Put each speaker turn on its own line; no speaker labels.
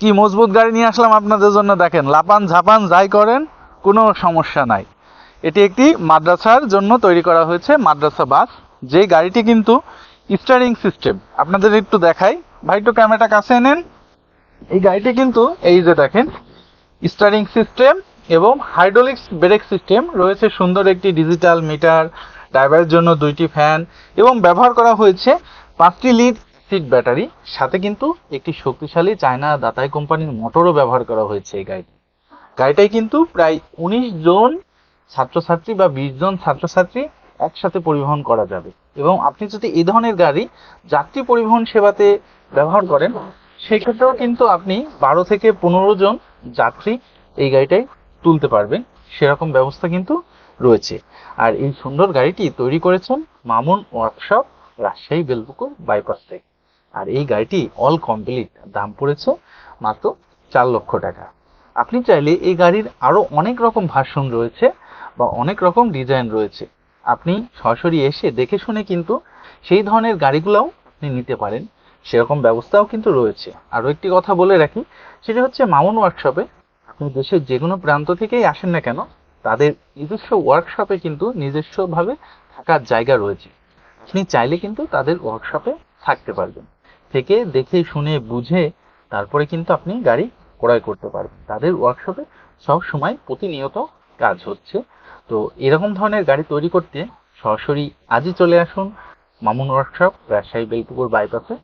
কি মজবুত গাড়ি নিয়ে আসলাম আপনাদের জন্য। দেখেন, লাপান ঝাপান যাই করেন কোনো সমস্যা নাই। এটি একটি মাদ্রাসার জন্য তৈরি করা হয়েছে, মাদ্রাসা বাস। যে গাড়িটি কিন্তু স্টিয়ারিং সিস্টেম, আপনাদের একটু দেখাই ভাই, একটু ক্যামেরাটা কাছে নেন। এই গাড়িটি কিন্তু এই যে দেখেন, স্টিয়ারিং সিস্টেম এবং হাইড্রোলিক্স ব্রেক সিস্টেম রয়েছে, সুন্দর একটি ডিজিটাল মিটার, ড্রাইভারের জন্য 2টি ফ্যান এবং ব্যবহার করা হয়েছে 5টি লিড সিট ব্যাটারি। সাথে কিন্তু একটি শক্তিশালী চায়না দাতাই কোম্পানির মোটরও ব্যবহার করা হয়েছে এই গাড়িটাই কিন্তু প্রায় 19 জন ছাত্রছাত্রী বা 20 জন ছাত্রছাত্রী একসাথে পরিবহন করা যাবে। এবং আপনি যদি এই ধরনের গাড়ি যাত্রী পরিবহন সেবাতে ব্যবহার করেন, সেক্ষেত্রেও কিন্তু আপনি 12 থেকে 15 জন যাত্রী এই গাড়িটায় তুলতে পারবেন, সেরকম ব্যবস্থা কিন্তু রয়েছে। আর এই সুন্দর গাড়িটি তৈরি করেছেন মামুন ওয়ার্কশপ, রাজশাহী বেলপুকুর বাইপাস থেকে। আর এই গাড়িটি অল কমপ্লিট দাম পড়েছে মাত্র 4 লক্ষ টাকা। আপনি চাইলে এই গাড়ির আরো অনেক রকম ভার্সন রয়েছে বা অনেক রকম ডিজাইন রয়েছে, আপনি সরাসরি এসে দেখে শুনে কিন্তু সেই ধরনের গাড়িগুলোও আপনি নিতে পারেন, সেরকম ব্যবস্থাও কিন্তু রয়েছে। আরো একটি কথা বলে রাখি, সেটা হচ্ছে মামুন ওয়ার্কশপে আপনি দেশের যে কোনো প্রান্ত থেকেই আসেন না কেন, তাদের নিজস্ব ওয়ার্কশপে কিন্তু নিজস্বভাবে থাকার জায়গা রয়েছে। আপনি চাইলে কিন্তু তাদের ওয়ার্কশপে থাকতে পারবেন, থেকে দেখে শুনে বুঝে তারপরে কিন্তু আপনি গাড়ি ক্রয় করতে পারবেন। তাদের ওয়ার্কশপে সব সময় প্রতিনিয়ত কাজ হচ্ছে। তো এরকম ধরনের গাড়ি তৈরি করতে সরাসরি আজই চলে আসুন মামুন ওয়ার্কশপ, রাজশাহী বেলপুকুর বাইপাসে।